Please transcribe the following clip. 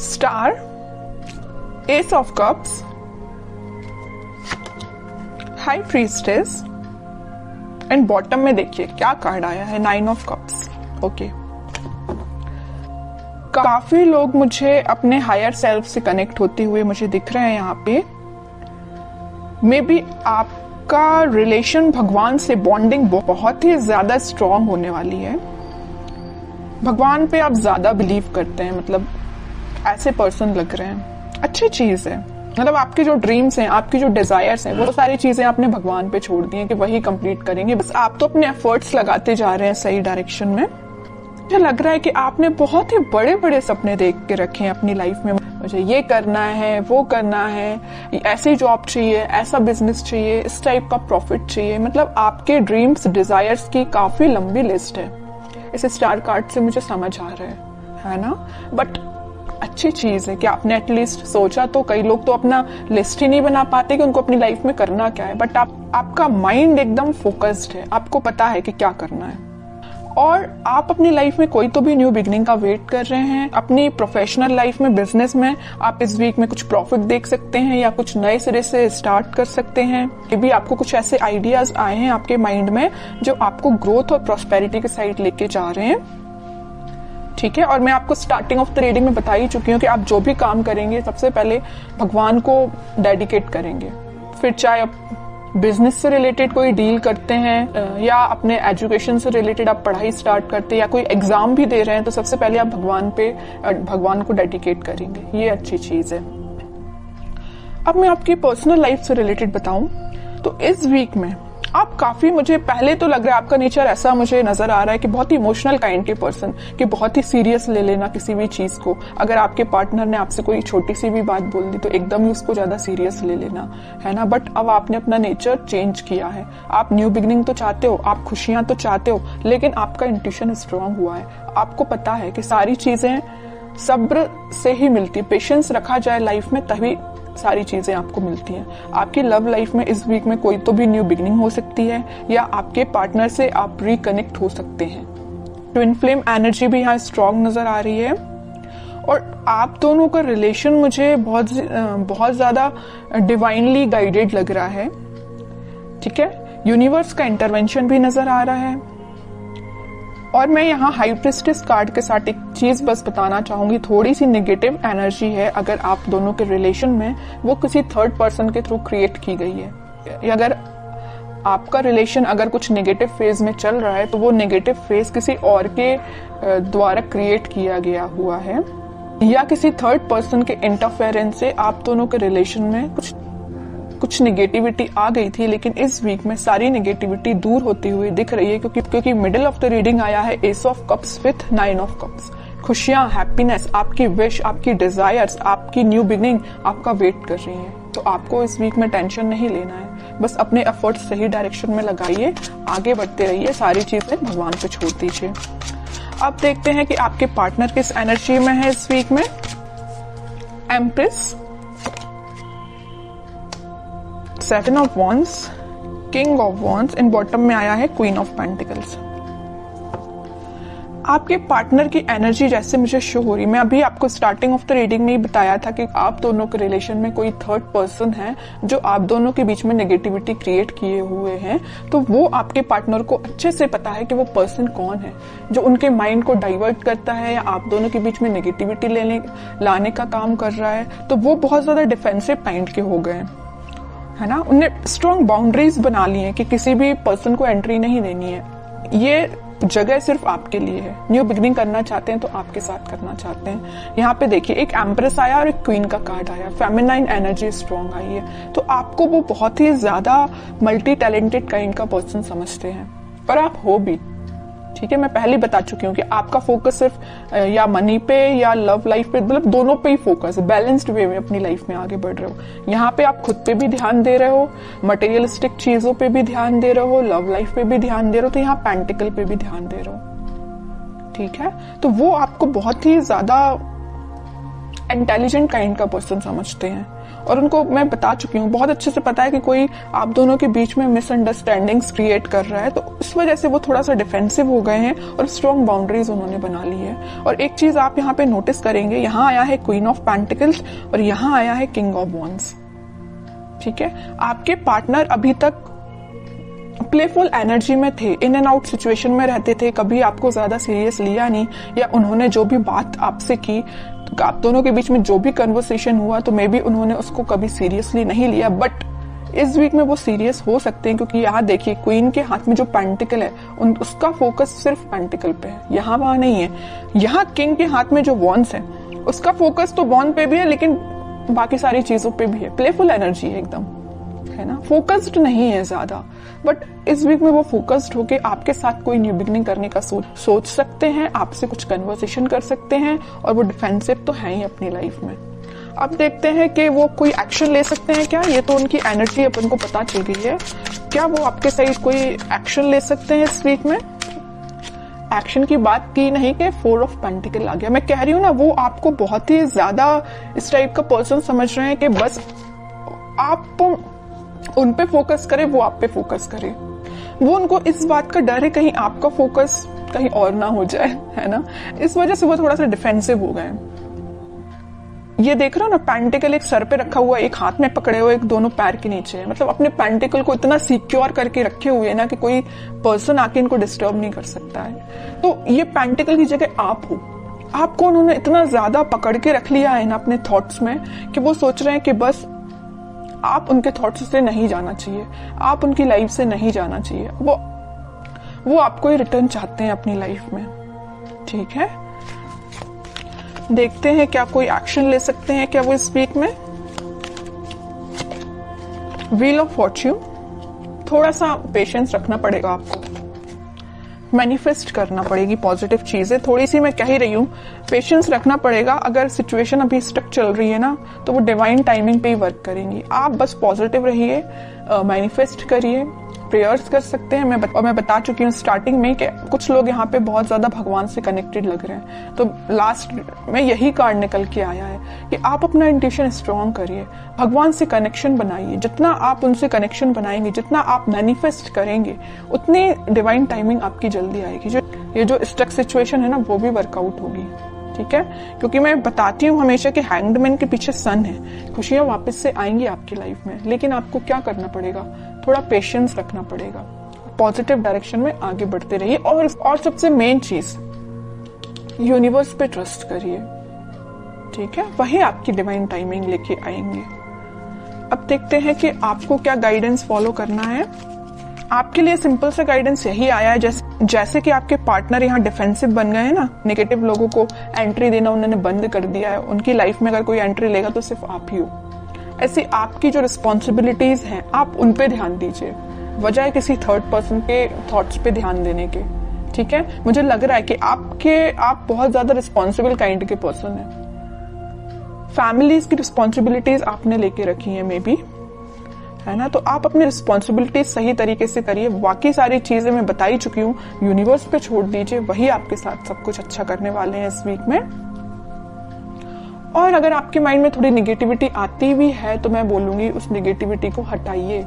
Star, S of cups, high priestess and bottom में देखिए क्या कार्ड आया है, 9 ऑफ कप्स। ओके, काफी लोग मुझे अपने हायर सेल्फ से कनेक्ट होते हुए मुझे दिख रहे हैं यहाँ पे। मे बी आपका रिलेशन भगवान से बॉन्डिंग बहुत ही ज्यादा स्ट्रांग होने वाली है। भगवान पे आप ज्यादा बिलीव करते हैं, मतलब ऐसे पर्सन लग रहे हैं। अच्छी चीज है, मतलब आपके जो ड्रीम्स हैं, आपकी जो डिजायर्स हैं, वो सारी चीजें आपने भगवान पे छोड़ दी हैं कि वही कंप्लीट करेंगे। बस आप तो अपने एफर्ट्स लगाते जा रहे हैं सही डायरेक्शन में। मुझे लग रहा है कि आपने बहुत ही बड़े बड़े सपने देख के रखे हैं अपनी लाइफ में। मुझे ये करना है, वो करना है, ऐसी जॉब चाहिए, ऐसा बिजनेस चाहिए, इस टाइप का प्रॉफिट चाहिए। मतलब आपके ड्रीम्स, डिजायर्स की काफी लंबी लिस्ट है। इस स्टार कार्ड से मुझे समझ आ रहा है ना। बट अच्छी चीज है कि आपने एटलीस्ट सोचा। तो कई लोग तो अपना लिस्ट ही नहीं बना पाते कि उनको अपनी लाइफ में करना क्या है। बट आपका माइंड एकदम फोकस्ड है, आपको पता है कि क्या करना है। और आप अपनी लाइफ में कोई तो भी न्यू बिगनिंग का वेट कर रहे हैं। अपनी प्रोफेशनल लाइफ में, बिजनेस में आप इस वीक में कुछ प्रॉफिट देख सकते हैं या कुछ नए सिरे से स्टार्ट कर सकते हैं। ये भी आपको कुछ ऐसे आइडियाज आए हैं आपके माइंड में जो आपको ग्रोथ और प्रॉस्पेरिटी के साइड लेके जा रहे हैं। ठीक है, और मैं आपको स्टार्टिंग ऑफ द रीडिंग में बता ही चुकी हूँ कि आप जो भी काम करेंगे सबसे पहले भगवान को डेडिकेट करेंगे। फिर चाहे बिजनेस से रिलेटेड कोई डील करते हैं या अपने एजुकेशन से रिलेटेड आप पढ़ाई स्टार्ट करते हैं या कोई एग्जाम भी दे रहे हैं, तो सबसे पहले आप भगवान को डेडिकेट करेंगे। ये अच्छी चीज है। अब मैं आपकी पर्सनल लाइफ से रिलेटेड बताऊं तो इस वीक में आप काफी, मुझे पहले तो लग रहा है आपका नेचर ऐसा मुझे नजर आ रहा है कि बहुत ही इमोशनल काइंड के पर्सन, कि बहुत ही सीरियस ले लेना किसी भी चीज को। अगर आपके पार्टनर ने आपसे कोई छोटी सी भी बात बोल दी तो एकदम ही उसको ज्यादा सीरियस ले लेना, है ना। बट अब आपने अपना नेचर चेंज किया है। आप न्यू बिगनिंग तो चाहते हो, आप खुशियां तो चाहते हो, लेकिन आपका इंट्यूशन स्ट्रांग हुआ है। आपको पता है कि सारी चीजें सब्र से ही मिलती है। पेशेंस रखा जाए लाइफ में तभी सारी चीजें आपको मिलती हैं। आपकी लव लाइफ में इस वीक में कोई तो भी न्यू बिगनिंग हो सकती है या आपके पार्टनर से आप रिकनेक्ट हो सकते हैं। ट्विन फ्लेम एनर्जी भी यहाँ स्ट्रांग नजर आ रही है। और आप दोनों का रिलेशन मुझे बहुत ज्यादा डिवाइनली गाइडेड लग रहा है। ठीक है, यूनिवर्स का इंटरवेंशन भी नजर आ रहा है। और मैं यहाँ हाई प्रीस्टेस कार्ड के साथ एक चीज बस बताना चाहूंगी, थोड़ी सी नेगेटिव एनर्जी है अगर आप दोनों के रिलेशन में, वो किसी थर्ड पर्सन के थ्रू क्रिएट की गई है। अगर आपका रिलेशन अगर कुछ नेगेटिव फेज में चल रहा है तो वो नेगेटिव फेज किसी और के द्वारा क्रिएट किया गया हुआ है या किसी थर्ड पर्सन के इंटरफेरेंस से आप दोनों के रिलेशन में कुछ नेगेटिविटी आ गई थी। लेकिन इस वीक में सारी नेगेटिविटी दूर होती हुई दिख रही है क्योंकि मिडिल ऑफ द रीडिंग आया है S of cups with 9 of cups. खुशियां, हैप्पीनेस, आपकी विश, आपकी डिजायर्स, आपकी न्यू बिगिनिंग आपका वेट कर रही है। तो आपको इस वीक में टेंशन नहीं लेना है, बस अपने एफर्ट सही डायरेक्शन में लगाइए, आगे बढ़ते रहिए, सारी चीजें भगवान पे छोड़ दीजिए। अब देखते हैं कि आपके पार्टनर किस एनर्जी में है इस वीक में। Empress, 7 of wands, king of wands and bottom में आया है क्वीन ऑफ पेंटिकल्स। आपके पार्टनर की एनर्जी जैसे मुझे शो हो रही, मैं अभी आपको स्टार्टिंग ऑफ द रीडिंग में ही बताया था कि आप दोनों के रिलेशन में कोई थर्ड पर्सन है जो आप दोनों के बीच में नेगेटिविटी क्रिएट किए हुए हैं। तो वो आपके पार्टनर को अच्छे से पता है कि वो पर्सन कौन है जो उनके माइंड को डाइवर्ट करता है या आप दोनों के बीच में नेगेटिविटी लाने का काम कर रहा है। तो वो बहुत ज्यादा डिफेंसिव काइंड के हो गए, है ना। उन्हें स्ट्रॉन्ग बाउंड्रीज बना ली है कि किसी भी पर्सन को एंट्री नहीं देनी है। ये जगह सिर्फ आपके लिए है। न्यू बिगनिंग करना चाहते हैं तो आपके साथ करना चाहते हैं। यहाँ पे देखिए एक एम्प्रेस आया और एक क्वीन का कार्ड आया, फेमिनाइन एनर्जी स्ट्रॉन्ग आई है। तो आपको वो बहुत ही ज्यादा मल्टी टैलेंटेड काइंड का पर्सन समझते हैं और आप हो भी। ठीक है, मैं पहले बता चुकी हूँ कि आपका फोकस सिर्फ या मनी पे या लव लाइफ पे, मतलब दोनों पे ही फोकस है। बैलेंस्ड वे में अपनी लाइफ में आगे बढ़ रहे हो। यहाँ पे आप खुद पे भी ध्यान दे रहे हो, मटेरियलिस्टिक चीजों पे भी ध्यान दे रहे हो, लव लाइफ पे भी ध्यान दे रहे हो, तो यहाँ पेंटिकल पे भी ध्यान दे रहे हो। ठीक है, तो वो आपको बहुत ही ज्यादा इंटेलिजेंट काइंड का पर्सन समझते हैं, और उनको मैं बता चुकी हूँ, बहुत अच्छे से पता है कि कोई आप दोनों के बीच में मिसअंडरस्टैंडिंग्स क्रिएट कर रहा है, तो इस वजह से वो थोड़ा सा डिफेंसिव हो गए हैं और स्ट्रॉन्ग बाउंड्रीज उन्होंने बना ली है। और एक चीज आप यहाँ पे नोटिस करेंगे, यहाँ आया है क्वीन ऑफ पेंटिकल्स और यहाँ आया है किंग ऑफ वॉन्ड्स। ठीक है, आपके पार्टनर अभी तक प्लेफुल एनर्जी में थे, इन एंड आउट सिचुएशन में रहते थे, कभी आपको ज्यादा सीरियस लिया नहीं, या उन्होंने जो भी बात आपसे की, तो आप दोनों के बीच में जो भी कन्वर्सेशन हुआ तो मे बी उन्होंने उसको कभी सीरियसली नहीं लिया। बट इस वीक में वो सीरियस हो सकते हैं, क्योंकि यहाँ देखिए क्वीन के हाथ में जो पेंटिकल है उसका फोकस सिर्फ पेंटिकल पे है, यहाँ वहां नहीं है। यहाँ किंग के हाथ में जो वॉन्ड्स है उसका फोकस तो वॉन्ड पे भी है, लेकिन बाकी सारी चीजों पे भी है। प्लेफुल एनर्जी है एकदम, है ना, फोकस्ड नहीं है ज्यादा। बट इस वीक में वो फोकस्ड होके आपके साथ कोई न्यू बिगनिंग करने का सोच सकते हैं, आपसे कुछ कन्वर्सेशन कर सकते हैं, और वो डिफेंसिव तो है ही अपनी लाइफ में। अब देखते हैं कि वो कोई एक्शन ले सकते हैं क्या। ये तो उनकी एनर्जी अपन को पता चल गई है, क्या वो आपके साइड कोई एक्शन ले सकते हैं इस वीक में। एक्शन की बात की नहीं कि 4 ऑफ पेंटिकल आ गया। मैं कह रही हूँ ना, वो आपको बहुत ही ज्यादा इस टाइप का पर्सन समझ रहे हैं कि बस आप उन पे फोकस करें, वो आप पे फोकस करें। वो उनको इस बात का डर है कहीं आपका फोकस कहीं और ना हो जाए, है ना, इस वजह से वो थोड़ा सा डिफेंसिव हो गए। ये देख रहे हो ना, पेंटिकल एक सर पे रखा हुआ, एक हाथ में पकड़े हुए, एक दोनों पैर के नीचे है। मतलब अपने पेंटिकल को इतना सिक्योर करके रखे हुए है ना कि कोई पर्सन आके इनको डिस्टर्ब नहीं कर सकता है। तो ये पेंटिकल की जगह आप हो, आपको उन्होंने इतना ज्यादा पकड़ के रख लिया है ना अपने थॉट्स में कि वो सोच रहे हैं कि बस आप उनके थॉट्स से नहीं जाना चाहिए, आप उनकी लाइफ से नहीं जाना चाहिए। वो आपको ही रिटर्न चाहते हैं अपनी लाइफ में। ठीक है, देखते हैं क्या कोई एक्शन ले सकते हैं क्या वो इस वीक में। व्हील ऑफ फॉर्च्यून, थोड़ा सा पेशेंस रखना पड़ेगा आपको, मैनिफेस्ट करना पड़ेगी पॉजिटिव चीजें। थोड़ी सी मैं कह ही रही हूँ, पेशेंस रखना पड़ेगा। अगर सिचुएशन अभी स्टक चल रही है ना, तो वो डिवाइन टाइमिंग पे ही वर्क करेंगी। आप बस पॉजिटिव रहिए, मैनिफेस्ट करिए, प्रेयर्स कर सकते हैं। मैं बता चुकी हूँ स्टार्टिंग में कि कुछ लोग यहाँ पे बहुत ज्यादा भगवान से कनेक्टेड लग रहे हैं, तो लास्ट में यही कार्ड निकल के आया है कि आप अपना इंट्यूशन स्ट्रॉन्ग करिए, भगवान से कनेक्शन बनाइए। जितना आप उनसे कनेक्शन बनाएंगे, जितना आप मैनिफेस्ट करेंगे, उतनी डिवाइन टाइमिंग आपकी जल्दी आएगी। ये जो स्टक सिचुएशन है ना, वो भी वर्कआउट होगी। ठीक है, क्योंकि मैं बताती हूँ हमेशा कि हैंग्ड मैन के पीछे सन है, खुशियां वापस से आएंगी आपकी लाइफ में, लेकिन आपको क्या करना पड़ेगा, थोड़ा पेशेंस रखना पड़ेगा, पॉजिटिव डायरेक्शन में आगे बढ़ते रहिए। और सबसे मेन चीज, यूनिवर्स पे ट्रस्ट करिए। ठीक है, वही आपकी डिवाइन टाइमिंग लेके आएंगे। अब देखते हैं कि आपको क्या गाइडेंस फॉलो करना है। आपके लिए सिंपल सा गाइडेंस यही आया है, जैसे कि आपके पार्टनर यहाँ डिफेंसिव बन गए हैं ना, नेगेटिव लोगों को एंट्री देना उन्होंने बंद कर दिया है, उनकी लाइफ में अगर कोई एंट्री लेगा तो सिर्फ आप ही हो। ऐसी आपकी जो रिस्पॉन्सिबिलिटीज हैं, आप उन पे ध्यान दीजिए, बजाय किसी थर्ड पर्सन के थॉट्स पे ध्यान देने के। ठीक है, मुझे लग रहा है कि आप बहुत ज्यादा रिस्पॉन्सिबल काइंड के पर्सन हैं। फैमिलीज की रिस्पॉन्सिबिलिटीज आपने लेके रखी है मे बी, है ना, तो आप अपनी रिस्पॉन्सिबिलिटीज सही तरीके से करिए। बाकी सारी चीजें मैं बता ही चुकी हूँ, यूनिवर्स पे छोड़ दीजिए, वही आपके साथ सब कुछ अच्छा करने वाले हैं इस वीक में। और अगर आपके माइंड में थोड़ी निगेटिविटी आती भी है तो मैं बोलूंगी उस निगेटिविटी को हटाइए।